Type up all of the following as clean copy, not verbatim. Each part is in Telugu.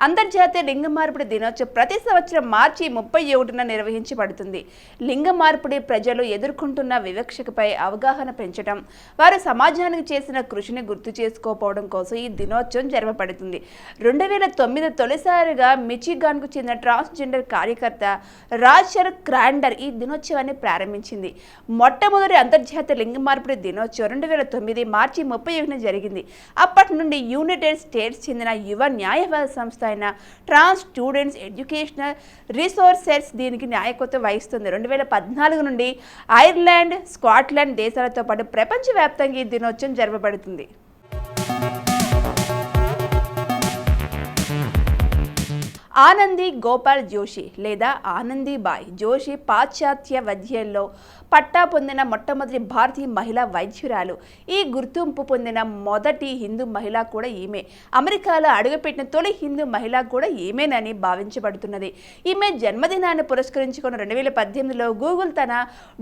అంతర్జాతీయ లింగ మార్పిడి దినోత్సవం ప్రతి సంవత్సరం మార్చి 31న నిర్వహించబడుతుంది. లింగ మార్పిడి ప్రజలు ఎదుర్కొంటున్న వివక్షపై అవగాహన పెంచడం, వారు సమాజానికి చేసిన కృషిని గుర్తు చేసుకోవడం కోసం ఈ దినోత్సవం జరపబడుతుంది. 2009 తొలిసారిగా మిచిగాన్కు చెందిన ట్రాన్స్జెండర్ కార్యకర్త రాచర్ క్రాండర్ ఈ దినోత్సవాన్ని ప్రారంభించింది. మొట్టమొదటి అంతర్జాతీయ లింగ మార్పిడి దినోత్సవం 2009 మార్చి 31న జరిగింది. అప్పటి నుండి యునైటెడ్ స్టేట్స్ చెందిన యువ న్యాయవాద సంస్థ అయిన ట్రాన్స్ స్టూడెంట్స్ ఎడ్యుకేషనల్ రిసోర్సెస్ దీనికి నాయకత్వం వహిస్తుంది. 2014 నుండి ఐర్లాండ్, స్కాట్లాండ్ దేశాలతో పాటు ప్రపంచవ్యాప్తంగా ఈ దినోత్సవం జరపబడుతుంది. ఆనంది గోపాల్ జోషి లేదా ఆనందీబాయి జోషి పాశ్చాత్య వైద్యంలో పట్టా పొందిన మొట్టమొదటి భారతీయ మహిళా వైద్యురాలు. ఈ గుర్తింపు పొందిన మొదటి హిందూ మహిళ కూడా ఈమె. అమెరికాలో అడుగుపెట్టిన తొలి హిందూ మహిళ కూడా ఈమెనని భావించబడుతున్నది. ఈమె జన్మదినాన్ని పురస్కరించుకున్న 2018లో గూగుల్ తన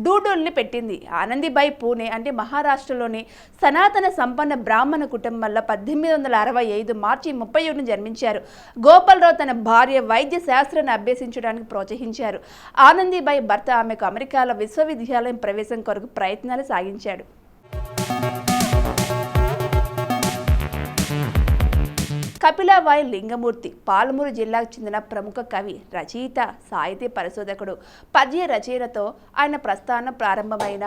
డూడోల్ని పెట్టింది. ఆనందీబాయి పూణే అంటే మహారాష్ట్రలోని సనాతన సంపన్న బ్రాహ్మణ కుటుంబంలో 1865 మార్చి 31న జన్మించారు. గోపాలరావు తన భార్య వైద్య శాస్త్రాన్ని అభ్యసించడానికి ప్రోత్సహించారు. ఆనందీబాయి భర్త ఆమెకు అమెరికాలో విశ్వవిద్యాలయం ప్రవేశం కొరకు ప్రయత్నాలు సాగించాడు. కపిలవాయి లింగమూర్తి పాలమూరు జిల్లాకు చెందిన ప్రముఖ కవి, రచయిత, సాహితీ పరిశోధకుడు. పద్య రచనతో ఆయన ప్రస్థానం ప్రారంభమైన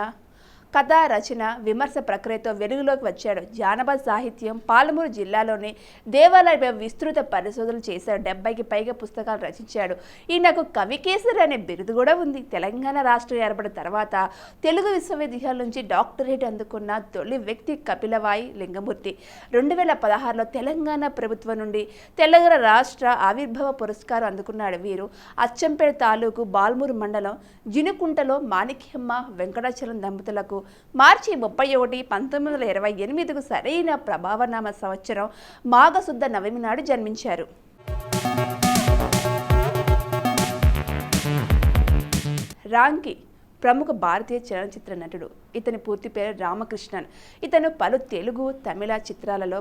కథా రచన, విమర్శ ప్రక్రియతో వెలుగులోకి వచ్చాడు. జానపద సాహిత్యం, పాలమూరు జిల్లాలోని దేవాలయ విస్తృత పరిశోధనలు చేశాడు. 70కి పైగా పుస్తకాలు రచించాడు. ఈయనకు కవికేసరి అనే బిరుదు కూడా ఉంది. తెలంగాణ రాష్ట్రం ఏర్పడిన తర్వాత తెలుగు విశ్వవిద్యాలయం నుంచి డాక్టరేట్ అందుకున్న తొలి వ్యక్తి కపిలవాయి లింగమూర్తి. 2016లో తెలంగాణ ప్రభుత్వం నుండి తెలంగాణ రాష్ట్ర ఆవిర్భావ పురస్కారం అందుకున్నాడు. వీరు అచ్చంపేట తాలూకు బాల్మూరు మండలం జినుకుంటలో మాణిక్యమ్మ వెంకటాచలం దంపతులకు మార్చి 31, 1928కు సరైన ప్రభావనామ సంవత్సరం మాఘశుద్ధ నవమి నాడు జన్మించారు. రాంకి ప్రముఖ భారతీయ చలనచిత్ర నటుడు. ఇతని పూర్తి పేరు రామకృష్ణన్. ఇతను పలు తెలుగు, తమిళ చిత్రాలలో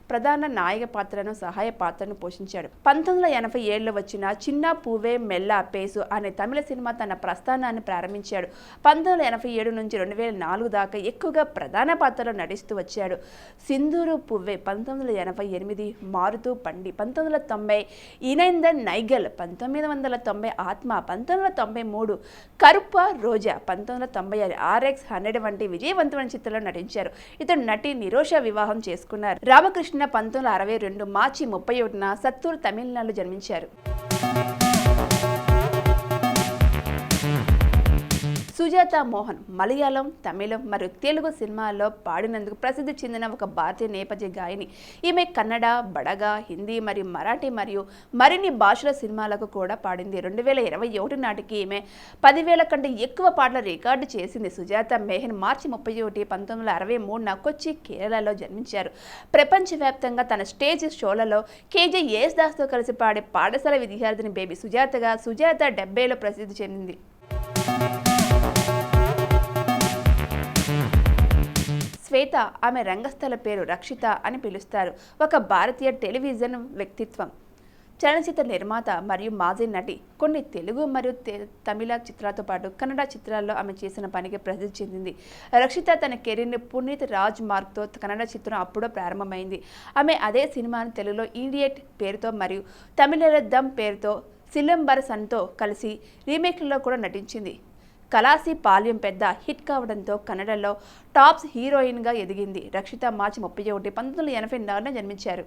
ప్రధాన నాయక పాత్రను, సహాయ పాత్రను పోషించాడు. 1987లో వచ్చిన చిన్న పూవే మెల్ల పేసు అనే తమిళ సినిమా తన ప్రస్థానాన్ని ప్రారంభించాడు. 1987 నుంచి 2004 దాకా ఎక్కువగా ప్రధాన పాత్రలో నటిస్తూ వచ్చాడు. సింధూరు పువ్వే 1988, మారుతూ పండి 1990, ఇనైందన్ నైగల్ 1990, ఆత్మ 1993, కరుప్ప రోజా 1996, RX 100 వంటి విజయవంతమైన చిత్రాల్లో నటించారు. ఇతడు నటి నిరోష వివాహం చేసుకున్నారు. రామకృష్ణ 1962 మార్చి 31న సత్తూరు, తమిళనాడులో జన్మించారు. సుజాత మోహన్ మలయాళం, తమిళం మరియు తెలుగు సినిమాల్లో పాడినందుకు ప్రసిద్ధి చెందిన ఒక భారతీయ నేపథ్య గాయని. ఈమె కన్నడ, బడగా, హిందీ మరియు మరాఠీ మరియు మరిన్ని భాషల సినిమాలకు కూడా పాడింది. 2021 నాటికి ఈమె 10,000 కంటే ఎక్కువ పాటలు రికార్డు చేసింది. సుజాత మోహన్ మార్చి 31, 1963న కొచ్చి, కేరళలో జన్మించారు. ప్రపంచవ్యాప్తంగా తన స్టేజ్ షోలలో కేజే యేసుదాస్తో కలిసి పాడే పాఠశాల విద్యార్థిని బేబీ సుజాతగా సుజాత 70లో ప్రసిద్ధి చెందింది. శ్వేత, ఆమె రంగస్థల పేరు రక్షిత అని పిలుస్తారు. ఒక భారతీయ టెలివిజన్ వ్యక్తిత్వం, చలనచిత్ర నిర్మాత మరియు మాజీ నటి. కొన్ని తెలుగు మరియు తమిళ చిత్రాలతో పాటు కన్నడ చిత్రాల్లో ఆమె చేసిన పనికి ప్రసిద్ధి చెందింది. రక్షిత తన కెరీర్ని పునీత్ రాజ్ మార్క్తో కన్నడ చిత్రం అప్పుడో ప్రారంభమైంది. ఆమె అదే సినిమాను తెలుగులో ఈడియట్ పేరుతో మరియు తమిళలో దమ్ పేరుతో సిలంబరసన్తో కలిసి రీమేక్లలో కూడా నటించింది. కలాసి పాల్యం పెద్ద హిట్ కావడంతో కన్నడలో టాప్స్ హీరోయిన్గా ఎదిగింది. రక్షిత మార్చి 31, 1984న జన్మించారు.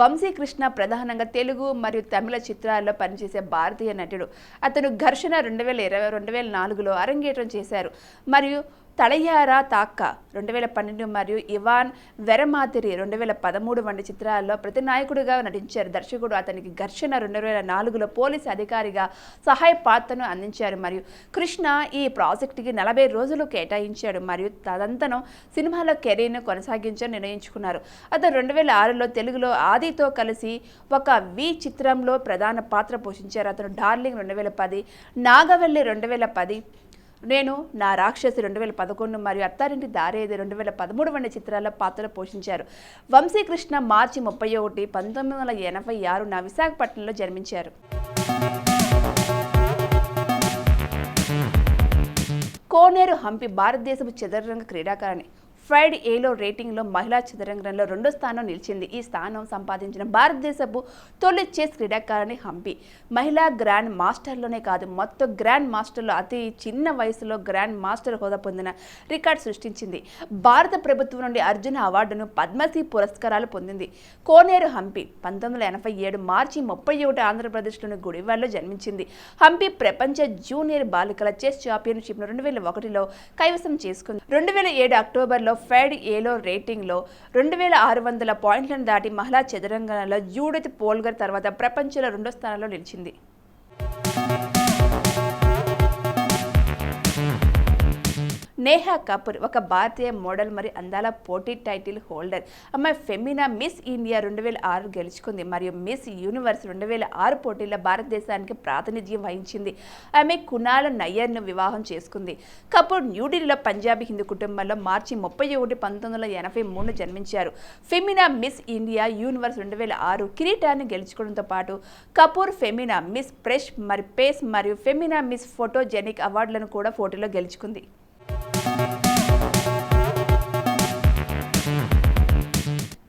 వంశీకృష్ణ ప్రధానంగా తెలుగు మరియు తమిళ చిత్రాల్లో పనిచేసే భారతీయ నటుడు. అతను ఘర్షణ 2004లో అరంగేట్రం చేశారు మరియు తళయారా తాక్క 2012 మరియు ఇవాన్ వెరమాతిరి 2013 వంటి చిత్రాల్లో ప్రతినాయకుడిగా నటించారు. దర్శకుడు అతనికి ఘర్షణ 2004లో పోలీసు అధికారిగా సహాయ పాత్రను అందించారు మరియు కృష్ణ ఈ ప్రాజెక్టుకి 40 రోజులు కేటాయించాడు మరియు తదంతరం సినిమాలో కెరీర్ను కొనసాగించని నిర్ణయించుకున్నారు. అతను 2006లో తెలుగులో ఆదితో కలిసి ఒక వి చిత్రంలో ప్రధాన పాత్ర పోషించారు. అతను డార్లింగ్ 2010, నాగవల్లి 2010, నేను నా రాక్షసి 2011 మరియు అత్తారింటి దారేది 2013 వంటి చిత్రాల్లో పాత్రలు పోషించారు. వంశీకృష్ణ మార్చి 31, 1986న విశాఖపట్నంలో జన్మించారు. కోనేరు హంపి భారతదేశపు చదరంగ క్రీడాకారిణి. ఫ్రైడ్ ఏలో రేటింగ్లో మహిళా చదరంగంలో 2వ స్థానం నిలిచింది. ఈ స్థానం సంపాదించిన భారతదేశపు తొలి చెస్ క్రీడాకారిణి హంపి. మహిళా గ్రాండ్ మాస్టర్లోనే కాదు, మొత్తం గ్రాండ్ మాస్టర్లో అతి చిన్న వయసులో గ్రాండ్ మాస్టర్ హోదా పొందిన రికార్డు సృష్టించింది. భారత ప్రభుత్వం నుండి అర్జున అవార్డును, పద్మశ్రీ పురస్కారాలు పొందింది. కోనేరు హంపి 1987 మార్చి 31 ఆంధ్రప్రదేశ్లోని గుడివాడలో జన్మించింది. హంపి ప్రపంచ జూనియర్ బాలికల చెస్ ఛాంపియన్షిప్ను 2001లో కైవసం చేసుకుంది. 2007 అక్టోబర్లో ఫ్రైడ్ ఏలో రేటింగ్లో 2600 పాయింట్లను దాటి మహిళా చదరంగంలో జూడిత్ పోల్గర్ తర్వాత ప్రపంచంలో 2వ స్థానంలో నిలిచింది. నేహా కపూర్ ఒక భారతీయ మోడల్ మరియు అందాల పోటీ టైటిల్ హోల్డర్. ఆమె ఫెమినా మిస్ ఇండియా 2006 గెలుచుకుంది మరియు మిస్ యూనివర్స్ 2006 పోటీల్లో భారతదేశానికి ప్రాతినిధ్యం వహించింది. ఆమె కునాల్ నయ్యర్ను వివాహం చేసుకుంది. కపూర్ న్యూఢిల్లీలో పంజాబీ హిందూ కుటుంబంలో మార్చి 31, 1983 జన్మించారు. ఫెమినా మిస్ ఇండియా యూనివర్స్ 2006 కిరీటాన్ని గెలుచుకోవడంతో పాటు కపూర్ ఫెమినా మిస్ ప్రెస్ మరియు పేస్ మరియు ఫెమినా మిస్ ఫోటోజెనిక్ అవార్డులను కూడా పోటీలో గెలుచుకుంది.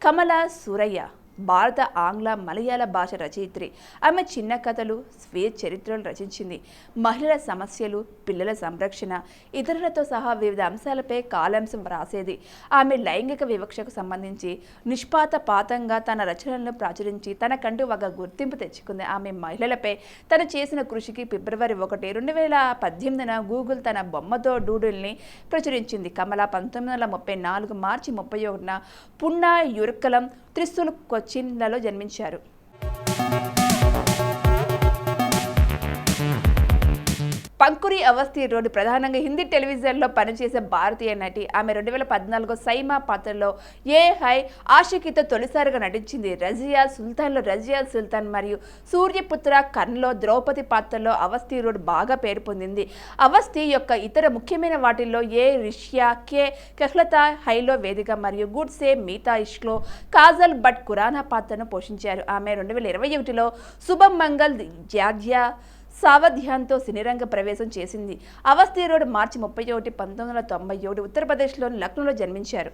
కమలా సూరయ్య భారత, ఆంగ్ల, మలయాళ భాష రచయిత్రి. ఆమె చిన్న కథలు, స్వీయ చరిత్రలు రచించింది. మహిళల సమస్యలు, పిల్లల సంరక్షణ, ఇతరులతో సహా వివిధ అంశాలపై కాలమ్స్ వ్రాసేది. ఆమె లైంగిక వివక్షకు సంబంధించి నిష్పాతపాతంగా తన రచనలను ప్రచురించి తనకంటూ ఒక గుర్తింపు తెచ్చుకుంది. ఆమె మహిళలపై తను చేసిన కృషికి ఫిబ్రవరి 1, 2018న గూగుల్ తన బొమ్మతో డూడుల్ని ప్రచురించింది. కమల 1934 మార్చి 31న పున్నా యుర్కలం, త్రిస్సుల్, కొచ్చిన్లలో జన్మించారు. పంకురి అవస్థి రోడ్డు ప్రధానంగా హిందీ టెలివిజన్లో పనిచేసే భారతీయ నటి. ఆమె 2014 సైమా పాత్రలో ఏ హై ఆషికీతో తొలిసారిగా నటించింది. రజియా సుల్తాన్లో రజియా సుల్తాన్ మరియు సూర్యపుత్ర కర్ణ్లో ద్రౌపది పాత్రలో అవస్థి రోడ్ బాగా పేరు పొందింది. అవస్థి యొక్క ఇతర ముఖ్యమైన వాటిల్లో ఏ రిష్యా, కే కహ్లతా హైలో వేదిక మరియు గుడ్ సే మీతా ఇష్క్లో కాజల్ భట్ ఖురానా పాత్రను పోషించారు. ఆమె 2021లో శుభం మంగల్ జాడ్యా సావధ్యాన్తో సినీరంగ ప్రవేశం చేసింది. అవస్థి రోడ్ మార్చి 31, 1997 ఉత్తరప్రదేశ్లోని లక్నోలో జన్మించారు.